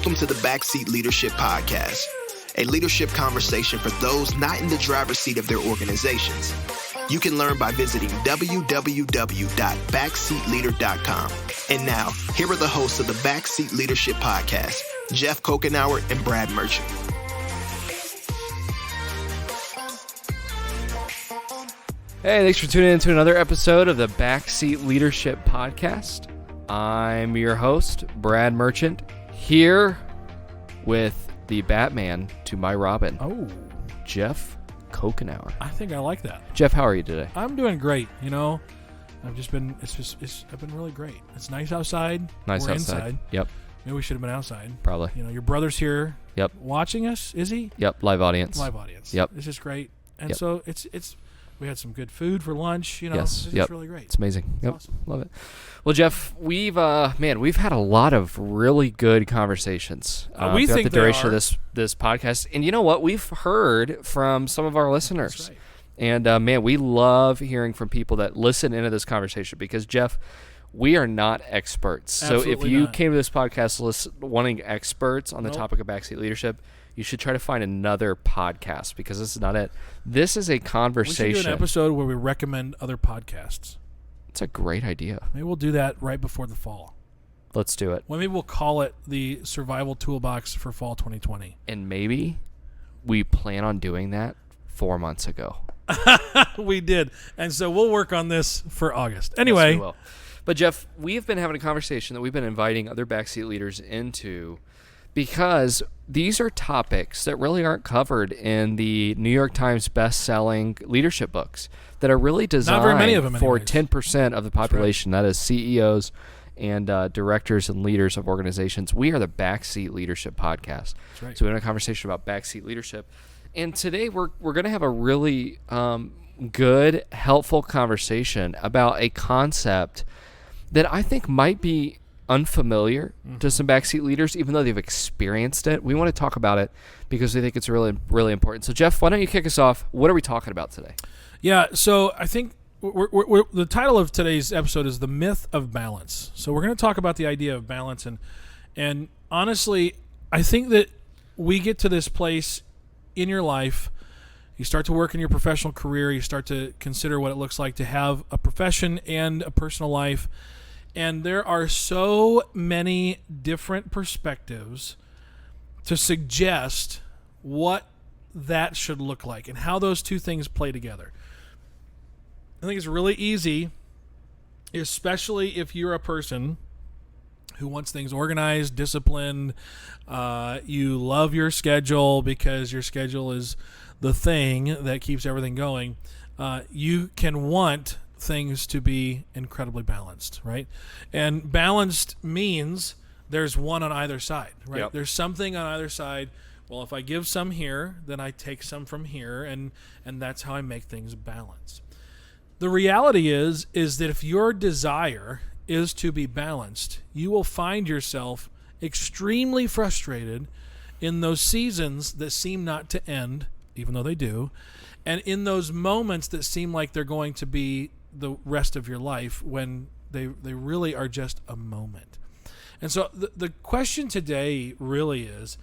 Welcome to the Backseat Leadership Podcast, a leadership conversation for those not in the driver's seat of their organizations. You can learn by visiting www.backseatleader.com. And now, here are the hosts of the Backseat Leadership Podcast, Geoff Kokenauer and Brad Merchant. Hey, thanks for tuning in to another episode of the Backseat Leadership Podcast. I'm your host, Brad Merchant, here with the Batman to my Robin. Oh, Geoff Kokenauer. I think I like that. Jeff, how are you today? I'm doing great. You know, I've been really great. It's nice outside. Nice We're outside. inside. Yep. Maybe we should have been outside. Probably. You know, your brother's here. Yep. Watching us, is he? Yep. Live audience. Live audience. Yep. This is great. And Yep. so it's we had some good food for lunch. You know, Yes. This Yep. is really great. It's amazing. It's Yep. awesome. Love it. Well, Jeff, we've had a lot of really good conversations We throughout think the they duration are. of this podcast. And you know what? We've heard from some of our listeners. That's right. And we love hearing from people that listen into this conversation because, Jeff, we are not experts. So if Absolutely you not. came to this podcast wanting experts on the Nope. topic of backseat leadership, you should try to find another podcast because this is not it. This is a We conversation. should do an episode where we recommend other podcasts. It's a great idea. Maybe we'll do that right before the fall. Let's do it. Well, maybe we'll call it the Survival Toolbox for Fall 2020. And maybe we plan on doing that 4 months ago. We did. And so we'll work on this for August. Yes, Anyway. we will. But Jeff, we've been having a conversation that we've been inviting other backseat leaders into because these are topics that really aren't covered in the New York Times best-selling leadership books that are really designed very many of them for anyways. 10% of the population. That is CEOs and directors and leaders of organizations. We are the Backseat Leadership Podcast. That's right. So we're in a conversation about backseat leadership. And today we're going to have a really good, helpful conversation about a concept that I think might be unfamiliar to some backseat leaders, even though they've experienced it. We want to talk about it because we think it's really, really important. So, Jeff, why don't you kick us off? What are we talking about today? Yeah, so I think the title of today's episode is The Myth of Balance. So we're going to talk about the idea of balance. And honestly, I think that we get to this place in your life, you start to work in your professional career, you start to consider what it looks like to have a profession and a personal life. And there are so many different perspectives to suggest what that should look like and how those two things play together. I think it's really easy, especially if you're a person who wants things organized, disciplined. You love your schedule because your schedule is the thing that keeps everything going. You can want things to be incredibly balanced, right? And balanced means there's one on either side, right? Yep. There's something on either side. Well, if I give some here, then I take some from here, and that's how I make things balanced. The reality is that if your desire is to be balanced, you will find yourself extremely frustrated in those seasons that seem not to end, even though they do, and in those moments that seem like they're going to be the rest of your life when they really are just a moment. And so the question today really is,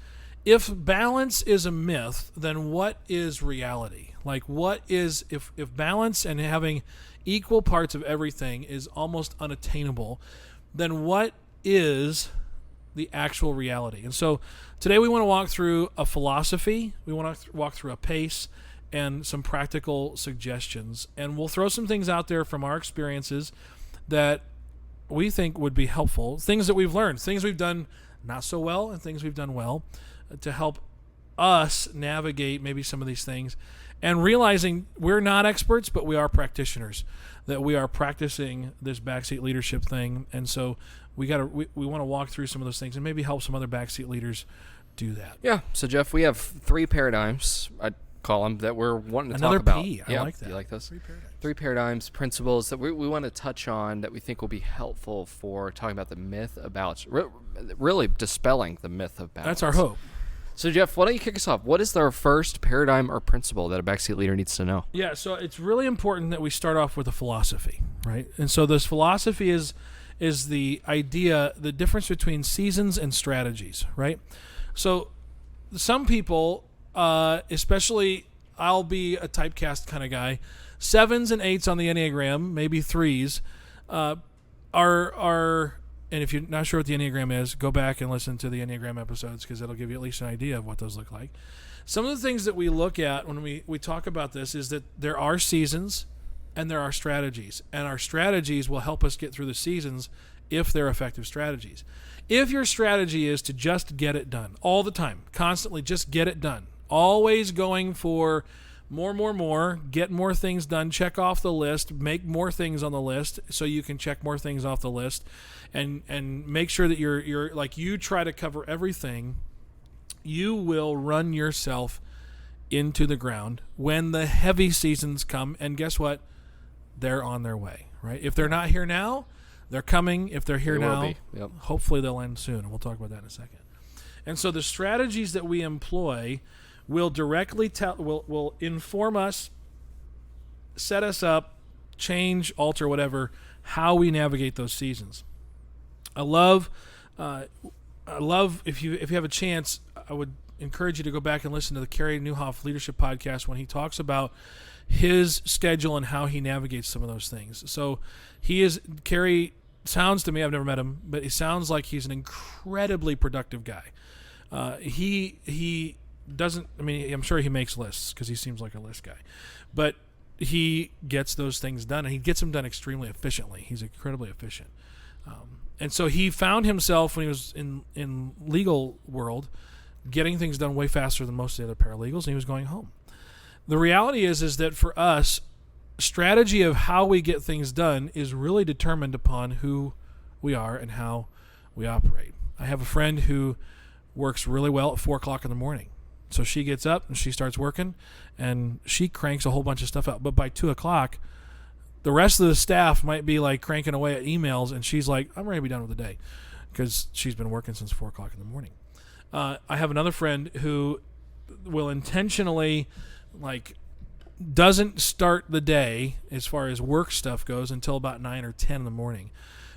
if balance is a myth, then what is reality? Like, what is, if balance and having equal parts of everything is almost unattainable, then what is the actual reality? And so today we want to walk through a philosophy, we want to walk through a pace, and some practical suggestions. And we'll throw some things out there from our experiences that we think would be helpful, things that we've learned, things we've done not so well and things we've done well, to help us navigate maybe some of these things, and realizing we're not experts, but we are practitioners, that we are practicing this backseat leadership thing. And so we want to walk through some of those things and maybe help some other backseat leaders do that. Yeah. So, Jeff, we have 3 paradigms, I'd call them, that we're wanting to Another talk about. P. I like that. Do you like those? 3 paradigms. 3 paradigms, principles that we want to touch on that we think will be helpful for talking about the myth of balance, really dispelling the myth of balance. That's our hope. So, Jeff, why don't you kick us off? What is our first paradigm or principle that a backseat leader needs to know? Yeah, so it's really important that we start off with a philosophy, right? And so this philosophy is is the idea, the difference between seasons and strategies, right? So some people, especially I'll be a typecast kind of guy, 7s and 8s on the Enneagram, maybe 3s, are and if you're not sure what the Enneagram is, go back and listen to the Enneagram episodes because it'll give you at least an idea of what those look like. Some of the things that we look at when we talk about this is that there are seasons and there are strategies. And our strategies will help us get through the seasons if they're effective strategies. If your strategy is to just get it done all the time, constantly just get it done, always going for more, get more things done, check off the list, make more things on the list so you can check more things off the list, and make sure that you're like you try to cover everything, you will run yourself into the ground when the heavy seasons come. And guess what? They're on their way, right? If they're not here now, they're coming. If they're here now, hopefully they'll end soon. And we'll talk about that in a second. And so the strategies that we employ will directly will inform us, set us up, change, alter, whatever, how we navigate those seasons. I love if you have a chance, I would encourage you to go back and listen to the Carey Nieuwhof Leadership Podcast when he talks about his schedule and how he navigates some of those things. So Carey sounds to me, I've never met him, but he sounds like he's an incredibly productive guy. He doesn't, I mean, I'm sure he makes lists because he seems like a list guy, but he gets those things done, and he gets them done extremely efficiently. He's incredibly efficient. And so he found himself when he was in legal world getting things done way faster than most of the other paralegals, and he was going home. The reality is that for us, strategy of how we get things done is really determined upon who we are and how we operate. I have a friend who works really well at 4 o'clock in the morning. So she gets up and she starts working, and she cranks a whole bunch of stuff out. But by 2 o'clock, the rest of the staff might be like cranking away at emails, and she's like, I'm ready to be done with the day, because she's been working since 4 o'clock in the morning. I have another friend who will intentionally doesn't start the day as far as work stuff goes until about 9 or 10 in the morning.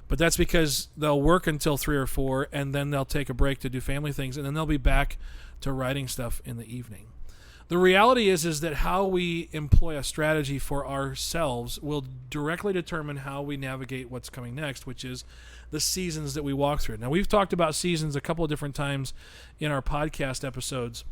But that's because they'll work until 3 or 4, and then they'll take a break to do family things, and then they'll be back to writing stuff in the evening. The reality is that how we employ a strategy for ourselves will directly determine how we navigate what's coming next, which is the seasons that we walk through. Now, we've talked about seasons a couple of different times in our podcast episodes,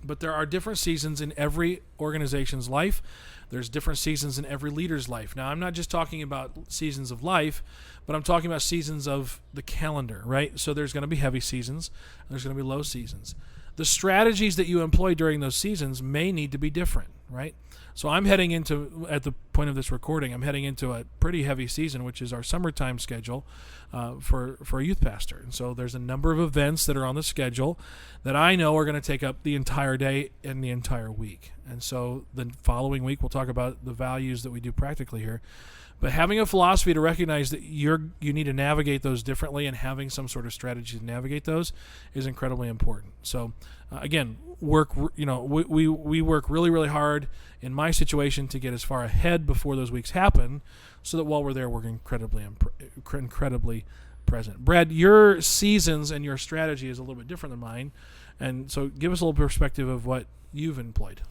but there are different seasons in every organization's life. There's different seasons in every leader's life. Now, I'm not just talking about seasons of life, but I'm talking about seasons of the calendar, right? So there's going to be heavy seasons, and there's going to be low seasons. The strategies that you employ during those seasons may need to be different, right? So I'm heading into, at the point of this recording, I'm heading into a pretty heavy season, which is our summertime schedule for a youth pastor. And so there's a number of events that are on the schedule that I know are going to take up the entire day and the entire week. And so the following week, we'll talk about the values that we do practically here. But having a philosophy to recognize that you need to navigate those differently, and having some sort of strategy to navigate those is incredibly important. So again, we work really, really hard in my situation to get as far ahead before those weeks happen, so that while we're there, we're incredibly present. Brad, your seasons and your strategy is a little bit different than mine, and so give us a little perspective of what you've employed.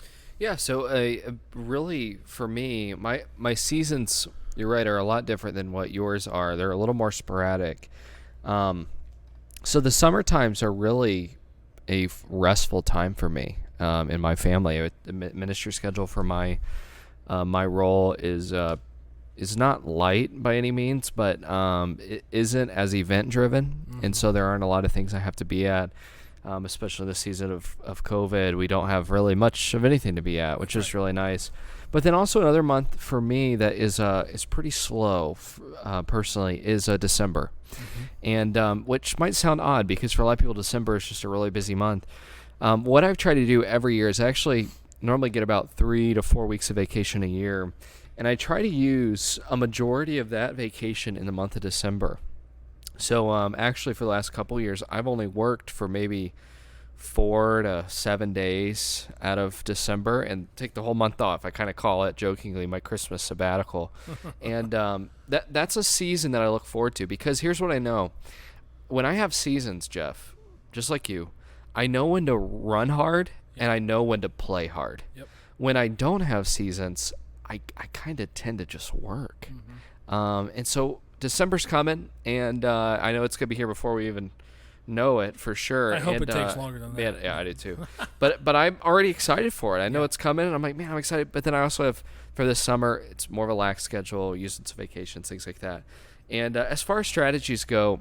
Yeah, so really for me, my seasons, you're right, are a lot different than what yours are. They're a little more sporadic. So the summer times are really a restful time for me in my family. The ministry schedule for my role is not light by any means, but it isn't as event driven, and so there aren't a lot of things I have to be at. Especially this season of COVID, we don't have really much of anything to be at, which is really nice. But then also another month for me that is pretty slow, personally, is December, and which might sound odd because for a lot of people December is just a really busy month. What I've tried to do every year is actually normally get about 3 to 4 weeks of vacation a year, and I try to use a majority of that vacation in the month of December. So actually for the last couple of years, I've only worked for maybe 4 to 7 days out of December and take the whole month off. I kind of call it jokingly my Christmas sabbatical. And that's a season that I look forward to, because here's what I know. When I have seasons, Geoff, just like you, I know when to run hard and I know when to play hard. Yep. When I don't have seasons, I kind of tend to just work. And so December's coming, and I know it's going to be here before we even know it for sure. I hope and, it takes longer than that. Yeah, I do too. but I'm already excited for it. I know it's coming, and I'm like, man, I'm excited. But then I also have, for this summer, it's more relaxed schedule, using some vacations, things like that. And as far as strategies go,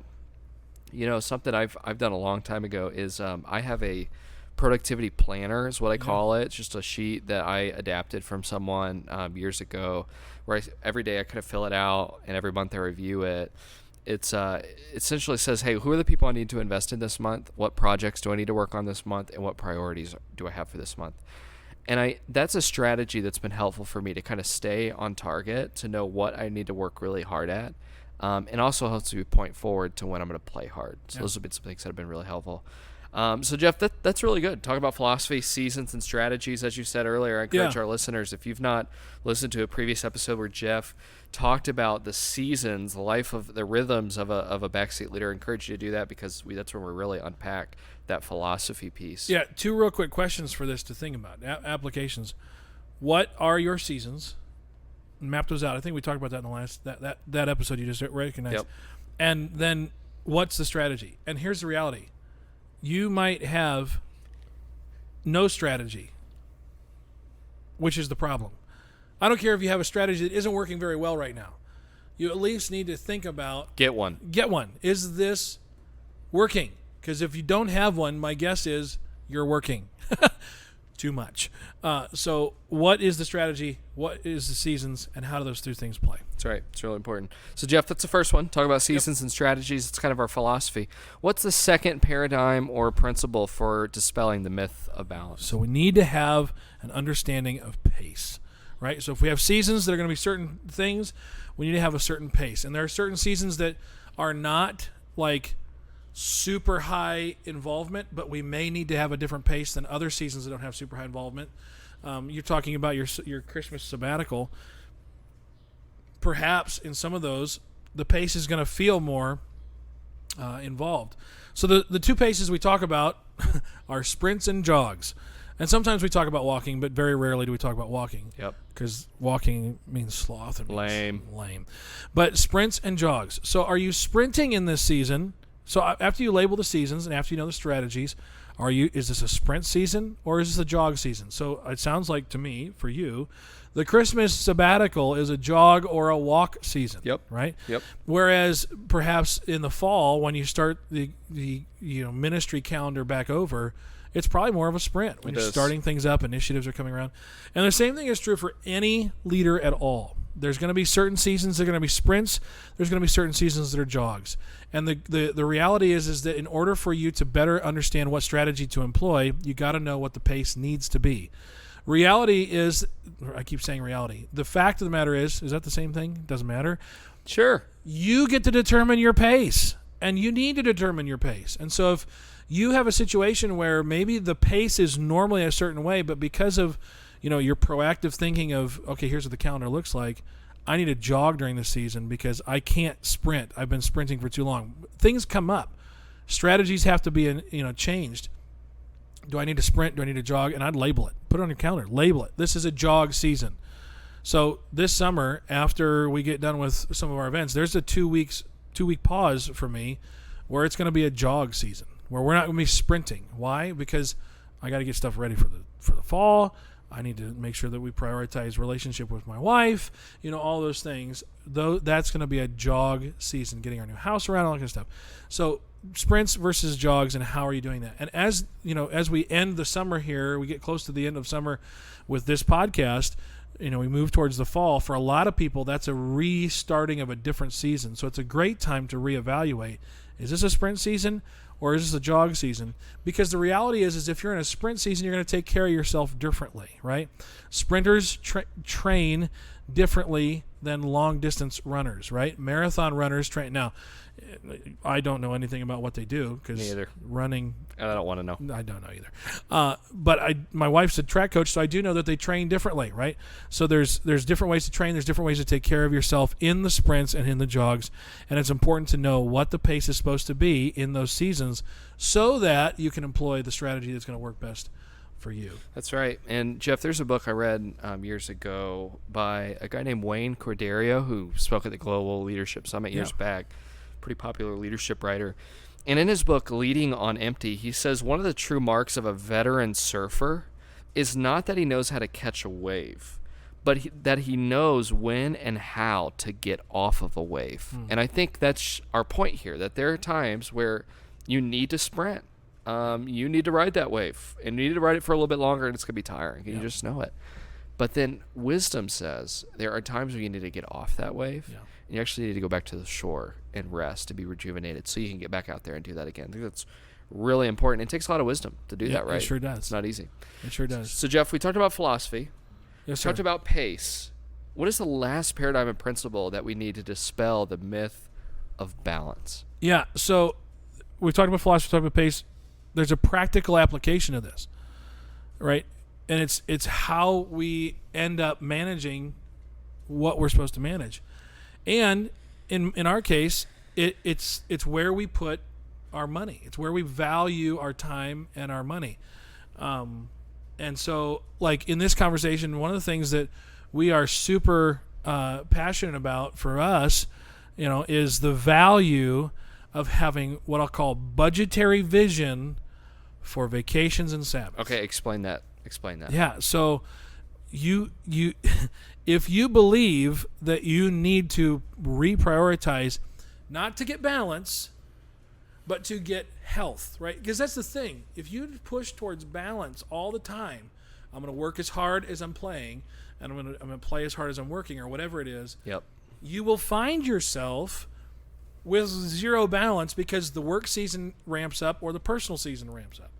something I've done a long time ago is I have a productivity planner is what I call it. It's just a sheet that I adapted from someone years ago, where every day I kind of fill it out, and every month I review it. It's essentially says, hey, who are the people I need to invest in this month? What projects do I need to work on this month? And what priorities do I have for this month? And that's a strategy that's been helpful for me to kind of stay on target, to know what I need to work really hard at. And also helps me point forward to when I'm going to play hard. So those have been some things that have been really helpful. So Geoff, that's really good. Talk about philosophy, seasons, and strategies. As you said earlier, I encourage our listeners, if you've not listened to a previous episode where Geoff talked about the seasons, the life of the rhythms of a backseat leader, I encourage you to do that, because that's where we really unpack that philosophy piece. Yeah, 2 real quick questions for this to think about. Applications. What are your seasons? Map those out. I think we talked about that in the last that episode you just recognized. Yep. And then what's the strategy? And here's the reality. You might have no strategy, which is the problem. I don't care if you have a strategy that isn't working very well right now. You at least need to think about... Get one. Is this working? Because if you don't have one, my guess is you're working too much. So what is the strategy? What is the seasons? And how do those 2 things play? That's right. It's really important. So, Geoff, that's the first one. Talk about seasons and strategies. It's kind of our philosophy. What's the second paradigm or principle for dispelling the myth of balance? So we need to have an understanding of pace, right? So if we have seasons that are going to be certain things, we need to have a certain pace. And there are certain seasons that are not like super high involvement, but we may need to have a different pace than other seasons that don't have super high involvement. You're talking about your Christmas sabbatical. Perhaps in some of those, the pace is going to feel more involved. So the 2 paces we talk about are sprints and jogs. And sometimes we talk about walking, but very rarely do we talk about walking. Yep. Because walking means sloth and lame. But sprints and jogs. So are you sprinting in this season? So after you label the seasons and after you know the strategies, is this a sprint season or is this a jog season? So it sounds like to me, for you, the Christmas sabbatical is a jog or a walk season. Yep. Right? Yep. Whereas perhaps in the fall, when you start the ministry calendar back over, it's probably more of a sprint when you're starting things up, initiatives are coming around. And the same thing is true for any leader at all. There's going to be certain seasons that are going to be sprints. There's going to be certain seasons that are jogs. And the reality is that in order for you to better understand what strategy to employ, you got to know what the pace needs to be. Reality is, I keep saying reality. The fact of the matter is that the same thing? Doesn't matter. Sure. You get to determine your pace, and you need to determine your pace. And so if you have a situation where maybe the pace is normally a certain way, but because of your proactive thinking of, okay, here's what the calendar looks like, I need to jog during the season because I can't sprint. I've been sprinting for too long. Things come up. Strategies have to be changed. Do I need to sprint? Do I need to jog? And I'd label it. Put it on your calendar. Label it. This is a jog season. So this summer, after we get done with some of our events, there's a 2-week pause for me where it's going to be a jog season, where we're not going to be sprinting. Why? Because I got to get stuff ready for the fall. I need to make sure that we prioritize relationship with my wife, all those things. Though that's going to be a jog season, getting our new house around, all that kind of stuff. So sprints versus jogs, and how are you doing that? And as we end the summer here, we get close to the end of summer with this podcast, we move towards the fall. For a lot of people, that's a restarting of a different season. So it's a great time to reevaluate. Is this a sprint season? Or is this a jog season? Because the reality is if you're in a sprint season, you're going to take care of yourself differently, right? Sprinters train differently than long distance runners, right? Marathon runners train. Now, I don't know anything about what they do because running. I don't want to know. I don't know either. But my wife's a track coach, so I do know that they train differently, right? So there's different ways to train. There's different ways to take care of yourself in the sprints and in the jogs, and it's important to know what the pace is supposed to be in those seasons so that you can employ the strategy that's going to work best for you. That's right. And Geoff, there's a book I read years ago by a guy named Wayne Cordeiro who spoke at the Global Leadership Summit years back. Pretty popular leadership writer. And in his book, Leading on Empty, he says one of the true marks of a veteran surfer is not that he knows how to catch a wave, but that he knows when and how to get off of a wave. And I think that's our point here, that there are times where you need to sprint. You need to ride that wave, and you need to ride it for a little bit longer, and it's going to be tiring. You just know it. But then wisdom says there are times where you need to get off that wave, and you actually need to go back to the shore and rest to be rejuvenated so you can get back out there and do that again. I think that's really important. It takes a lot of wisdom to do that right. It sure does. It's not easy. It sure does. So, Geoff, we talked about philosophy. Yes, sir. We talked about pace. What is the last paradigm and principle that we need to dispel the myth of balance? Yeah, so we talked about philosophy, we talked about pace. There's a practical application of this, right? And it's how we end up managing what we're supposed to manage. And in our case, it's where we put our money. It's where we value our time and our money. And so, like in this conversation, one of the things that we are super passionate about for us, is the value of having what I'll call budgetary vision for vacations and Sabbaths. Okay, explain that. Yeah, so you if you believe that you need to reprioritize, not to get balance, but to get health, right? Because that's the thing. If you push towards balance all the time, I'm going to work as hard as I'm playing, and I'm going to play as hard as I'm working, or whatever it is. Yep. You will find yourself with zero balance because the work season ramps up or the personal season ramps up.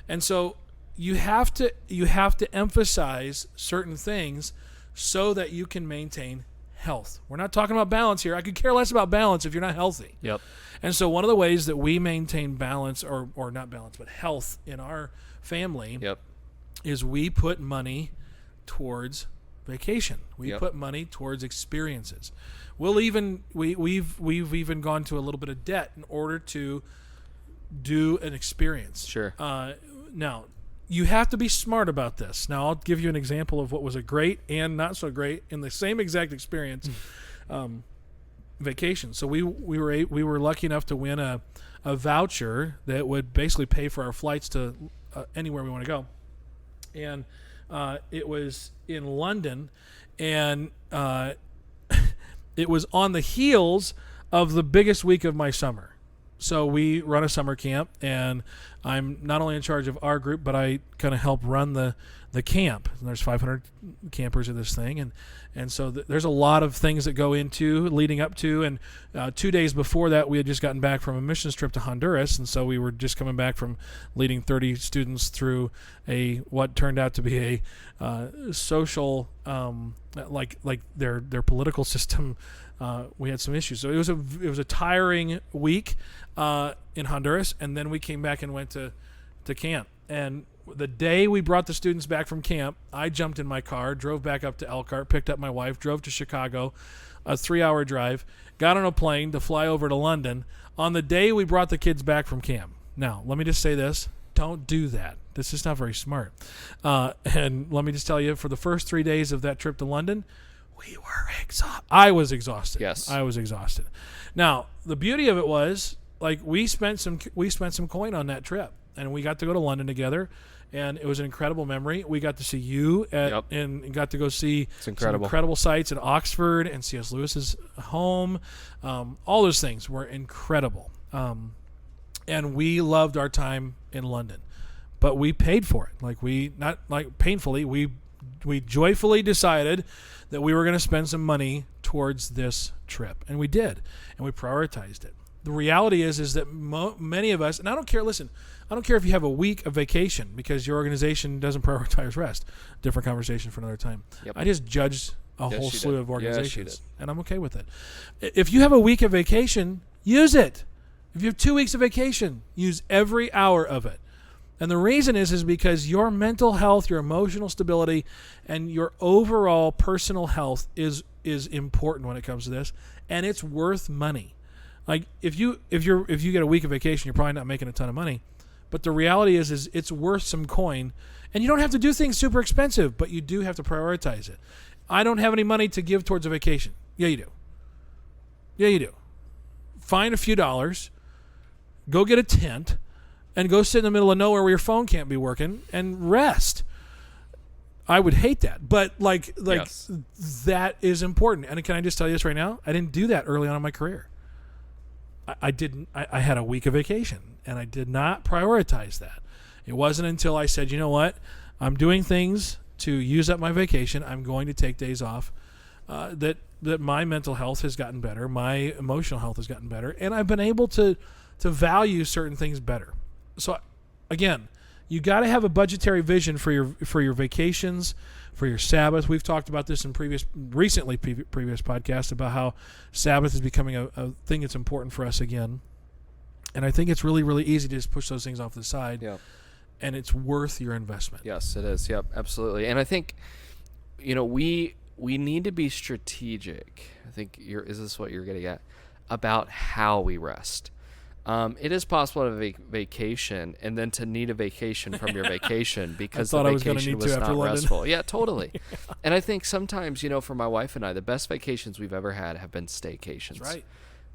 And so you have to emphasize certain things so that you can maintain health. We're not talking about balance here. I could care less about balance if you're not healthy. Yep. And so one of the ways that we maintain balance, or not balance, but health in our family, is we put money towards vacation. We put money towards experiences. We've even gone to a little bit of debt in order to do an experience. Sure. Now, you have to be smart about this. Now, I'll give you an example of what was a great and not so great in the same exact experience. Vacation. So we were lucky enough to win a voucher that would basically pay for our flights to anywhere we want to go, and it was in London, and it was on the heels of the biggest week of my summer. So we run a summer camp, and I'm not only in charge of our group, but I kind of help run the camp. And there's 500 campers in this thing, and so there's a lot of things that go into leading up to. And 2 days before that, we had just gotten back from a missions trip to Honduras, and so we were just coming back from leading 30 students through what turned out to be a social, like their political system. We had some issues, so it was a tiring week in Honduras, and then we came back and went to camp. And the day we brought the students back from camp, I jumped in my car, drove back up to Elkhart, picked up my wife, drove to Chicago, a 3-hour drive, got on a plane to fly over to London on the day we brought the kids back from camp. Now, let me just say this. Don't do that. This is not very smart. And let me just tell you, for the first 3 days of that trip to London, we were exhausted. I was exhausted. Yes. I was exhausted. Now, the beauty of it was, like, we spent some coin on that trip, and we got to go to London together, and it was an incredible memory. We got to see you and got to go see some incredible sites at Oxford and C.S. Lewis's home. All those things were incredible. And we loved our time in London, but we paid for it. Not painfully, we joyfully decided that we were going to spend some money towards this trip, and we did, and we prioritized it. The reality is that many of us, and I don't care if you have a week of vacation because your organization doesn't prioritize rest. Different conversation for another time. Yep. I just judged a whole slew of organizations. Yeah, she did. And I'm okay with it. If you have a week of vacation, use it. If you have 2 weeks of vacation, use every hour of it. And the reason is because your mental health, your emotional stability, and your overall personal health is important when it comes to this, and it's worth money. Like if you get a week of vacation, you're probably not making a ton of money, but the reality is it's worth some coin, and you don't have to do things super expensive, but you do have to prioritize it. I don't have any money to give towards a vacation. Yeah, you do. Yeah, you do. Find a few dollars, go get a tent, and go sit in the middle of nowhere where your phone can't be working and rest. I would hate that, but yes. That is important. And can I just tell you this right now? I didn't do that early on in my career. I didn't. I had a week of vacation, and I did not prioritize that. It wasn't until I said, you know what, I'm doing things to use up my vacation. I'm going to take days off. That my mental health has gotten better, my emotional health has gotten better, and I've been able to value certain things better. So, again, you got to have a budgetary vision for your vacations, for your Sabbath. We've talked about this in previous podcasts about how Sabbath is becoming a thing that's important for us again. And I think it's really, really easy to just push those things off to the side. Yeah. And it's worth your investment. Yes, it is. Yep, absolutely. And I think, we need to be strategic. I think is this what you're getting at? About how we rest. It is possible to have a vacation and then to need a vacation from your vacation because the vacation was not restful. Yeah, totally. Yeah. And I think sometimes, for my wife and I, the best vacations we've ever had have been staycations. That's right.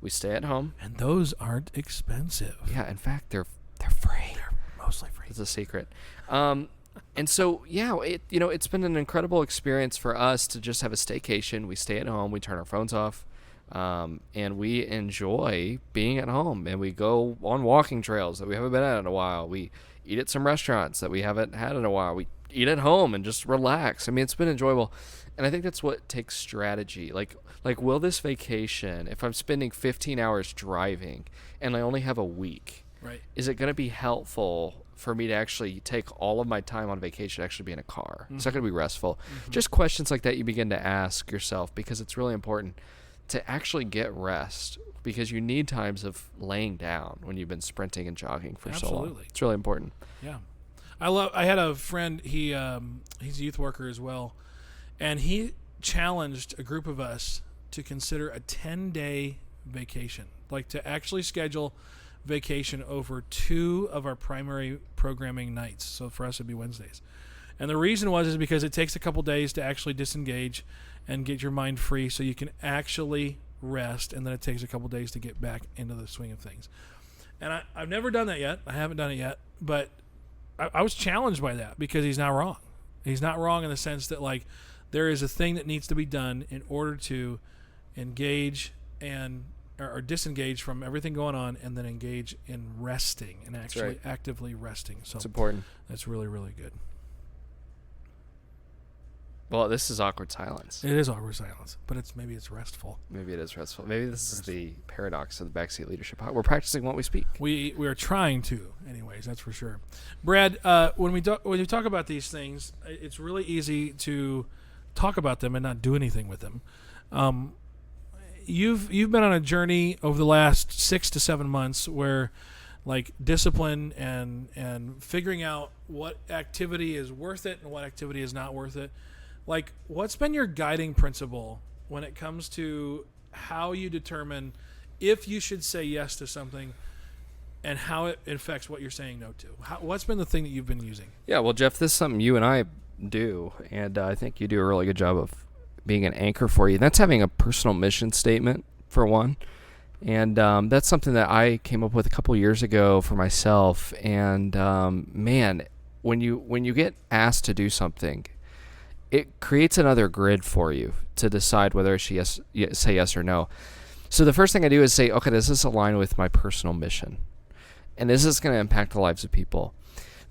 We stay at home. And those aren't expensive. Yeah, in fact, they're free. They're mostly free. It's a secret. And so, yeah, it's been an incredible experience for us to just have a staycation. We stay at home. We turn our phones off. And we enjoy being at home, and we go on walking trails that we haven't been at in a while. We eat at some restaurants that we haven't had in a while. We eat at home and just relax. I mean, it's been enjoyable. And I think that's what takes strategy. Like will this vacation, if I'm spending 15 hours driving and I only have a week, right, is it going to be helpful for me to actually take all of my time on vacation to actually be in a car? Mm-hmm. It's not going to be restful. Mm-hmm. Just questions like that you begin to ask yourself, because it's really important to actually get rest, because you need times of laying down when you've been sprinting and jogging for so long. It's really important. Yeah. I had a friend, he's a youth worker as well, and he challenged a group of us to consider a 10-day vacation, like to actually schedule vacation over 2 of our primary programming nights. So for us it'd be Wednesdays. And the reason is because it takes a couple days to actually disengage and get your mind free so you can actually rest, and then it takes a couple days to get back into the swing of things. And I've never done that yet. I haven't done it yet, but I was challenged by that, because he's not wrong. He's not wrong in the sense that, like, there is a thing that needs to be done in order to engage or disengage from everything going on, and then engage in resting and actually actively resting. So it's important. That's really, really good. Well, this is awkward silence. It is awkward silence, but maybe it's restful. Maybe it is restful. Maybe this is the paradox of the Backseat Leadership. We're practicing what we speak. We are trying to, anyways. That's for sure. Brad, when you talk about these things, it's really easy to talk about them and not do anything with them. You've been on a journey over the last 6 to 7 months where, like, discipline and figuring out what activity is worth it and what activity is not worth it. Like, what's been your guiding principle when it comes to how you determine if you should say yes to something and how it affects what you're saying no to? What's been the thing that you've been using? Yeah, well, Geoff, this is something you and I do, and I think you do a really good job of being an anchor for you. That's having a personal mission statement, for one. And that's something that I came up with a couple years ago for myself. And, man, when you get asked to do something, it creates another grid for you to decide whether say yes or no. So the first thing I do is say, okay, does this align with my personal mission? And is this going to impact the lives of people?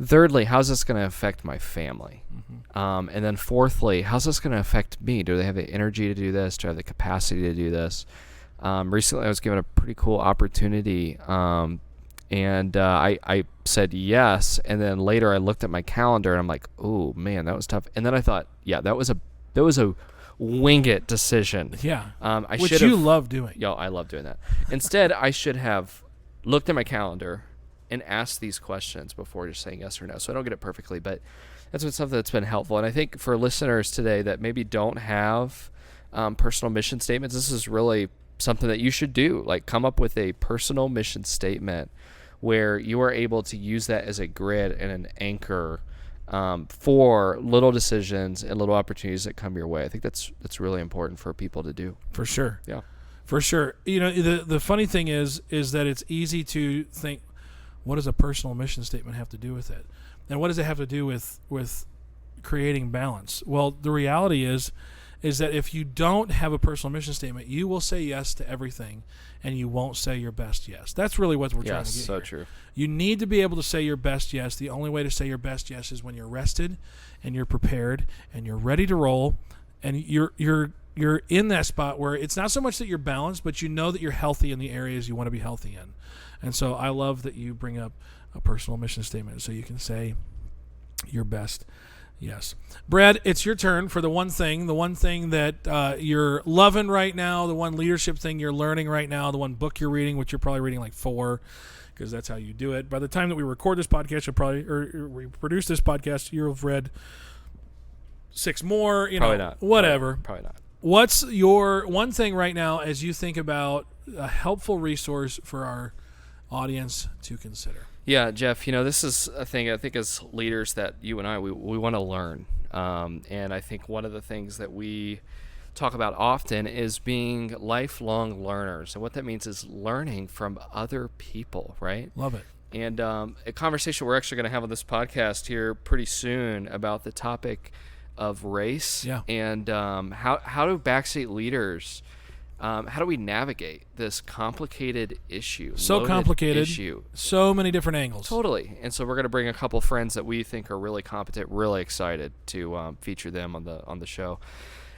Thirdly, how's this going to affect my family? Mm-hmm. And then fourthly, how's this going to affect me? Do they have the energy to do this? Do I have the capacity to do this? Recently, I was given a pretty cool opportunity, and I said yes. And then later, I looked at my calendar, and I'm like, "Oh man, that was tough." And then I thought, "Yeah, that was a wing it decision. Yeah. I Which should've- you love doing. Yo, I love doing that. Instead, I should have looked at my calendar and asked these questions before just saying yes or no. So I don't get it perfectly, but that's been something that's been helpful. And I think for listeners today that maybe don't have personal mission statements, this is really something that you should do. Like, come up with a personal mission statement where you are able to use that as a grid and an anchor for little decisions and little opportunities that come your way. I think that's really important for people to do. For sure. Yeah. For sure. You know, the funny thing is that it's easy to think, what does a personal mission statement have to do with it? And what does it have to do with creating balance? Well, the reality is that if you don't have a personal mission statement, you will say yes to everything, and you won't say your best yes. That's really what we're trying to get so here. True. You need to be able to say your best yes. The only way to say your best yes is when you're rested, and you're prepared, and you're ready to roll, and you're in that spot where it's not so much that you're balanced, but you know that you're healthy in the areas you want to be healthy in. And so I love that you bring up a personal mission statement so you can say your best yes. Brad, it's your turn for the one thing that you're loving right now, the one leadership thing you're learning right now, the one book you're reading, which you're probably reading like 4, because that's how you do it. By the time that we record this podcast, we produce this podcast, you'll have read 6 more, Probably not. Whatever. Probably not. What's your one thing right now as you think about a helpful resource for our audience to consider? Yeah, Geoff, this is a thing I think as leaders that you and I, we want to learn. And I think one of the things that we talk about often is being lifelong learners. And what that means is learning from other people, right? Love it. And a conversation we're actually going to have on this podcast here pretty soon about the topic of race. Yeah. And how do backseat leaders... how do we navigate this complicated issue? So complicated. Issue. So many different angles. Totally. And so we're going to bring a couple friends that we think are really competent, really excited to feature them on the show.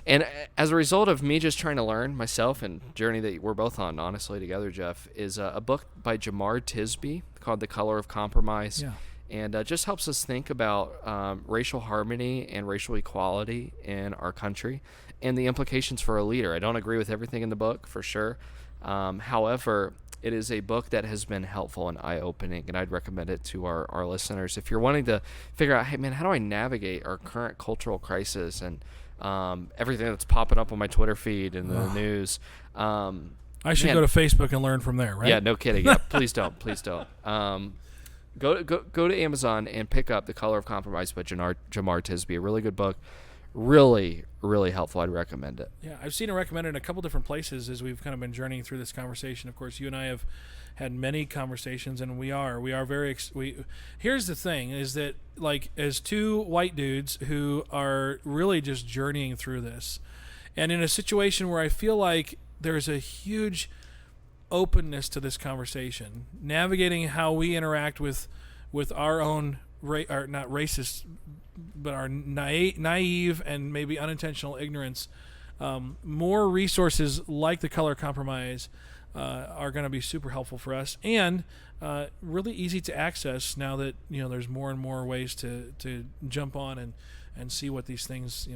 And as a result of me just trying to learn myself and journey that we're both on, honestly, together, Geoff, is a book by Jamar Tisby called The Color of Compromise. Yeah. And just helps us think about racial harmony and racial equality in our country and the implications for a leader. I don't agree with everything in the book, for sure. However, it is a book that has been helpful and eye-opening, and I'd recommend it to our listeners. If you're wanting to figure out, hey, man, how do I navigate our current cultural crisis and everything that's popping up on my Twitter feed and the news. I should go to Facebook and learn from there, right? Yeah, no kidding. Yeah, please don't. Go to Amazon and pick up The Color of Compromise by Jamar Tisby. A really good book. Really, really helpful. I'd recommend it. Yeah, I've seen it recommended in a couple different places as we've kind of been journeying through this conversation. Of course, you and I have had many conversations, and we are very. Here's the thing: is that like as 2 white dudes who are really just journeying through this, and in a situation where I feel like there's a huge openness to this conversation, navigating how we interact with our own not racist, but our naive and maybe unintentional ignorance. More resources like The Color Compromise are going to be super helpful for us, and really easy to access now that there's more and more ways to jump on and see what these things,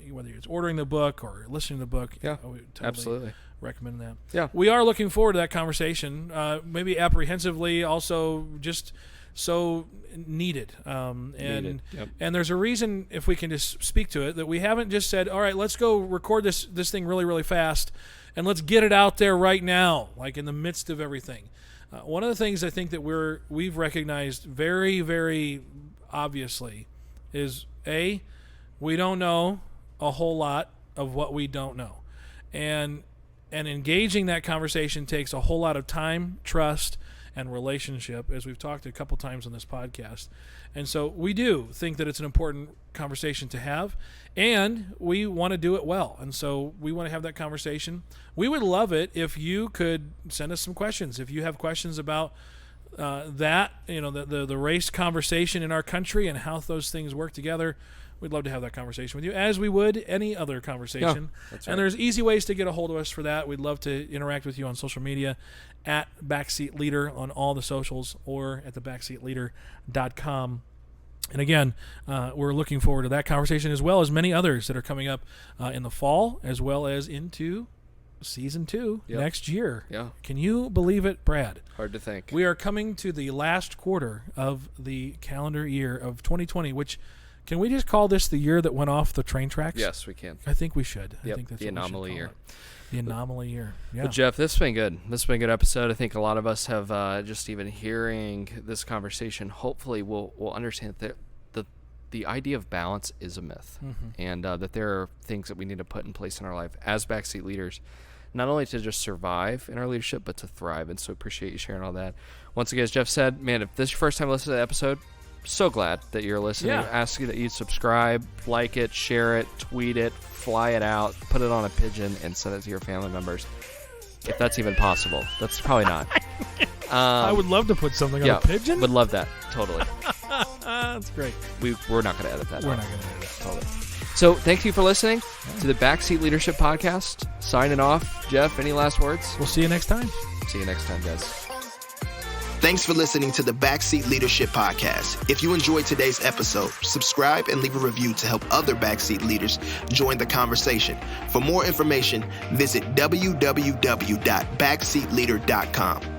whether it's ordering the book or listening to the book. Yeah, I would totally absolutely recommend that. Yeah, we are looking forward to that conversation. Maybe apprehensively, also just so needed. And there's a reason, if we can just speak to it, that we haven't just said, all right, let's go record this thing really, really fast and let's get it out there right now, like in the midst of everything. One of the things I think that we've recognized very, very obviously is we don't know a whole lot of what we don't know. And engaging that conversation takes a whole lot of time, trust, and relationship, as we've talked a couple times on this podcast. And so we do think that it's an important conversation to have, and we want to do it well. And so we want to have that conversation. We would love it if you could send us some questions. If you have questions about that, the race conversation in our country and how those things work together, we'd love to have that conversation with you, as we would any other conversation. Yeah, that's right. And there's easy ways to get a hold of us for that. We'd love to interact with you on social media at Backseat Leader on all the socials, or at thebackseatleader.com. And again, we're looking forward to that conversation as well as many others that are coming up in the fall, as well as into season 2 next year. Yeah. Can you believe it, Brad? Hard to think. We are coming to the last quarter of the calendar year of 2020, which, can we just call this the year that went off the train tracks? Yes, we can. I think we should. Yep, I think that's the what we should anomaly call year. it. The anomaly year. Yeah. Well, Geoff, this has been good. This has been a good episode. I think a lot of us have just even hearing this conversation, hopefully we'll understand that the idea of balance is a myth, and that there are things that we need to put in place in our life as backseat leaders, not only to just survive in our leadership, but to thrive. And so appreciate you sharing all that. Once again, as Geoff said, man, if this is your first time listening to the episode, so glad that you're listening. Yeah. Ask you that you subscribe, like it, share it, tweet it, fly it out, put it on a pigeon, and send it to your family members. If that's even possible. That's probably not. I would love to put something on a pigeon. Would love that. Totally. That's great. We're not going to edit that. We're not going to edit that. Totally. So thank you for listening to the Backseat Leadership Podcast. Signing off. Geoff, any last words? We'll see you next time. See you next time, guys. Thanks for listening to the Backseat Leadership Podcast. If you enjoyed today's episode, subscribe and leave a review to help other backseat leaders join the conversation. For more information, visit www.backseatleader.com.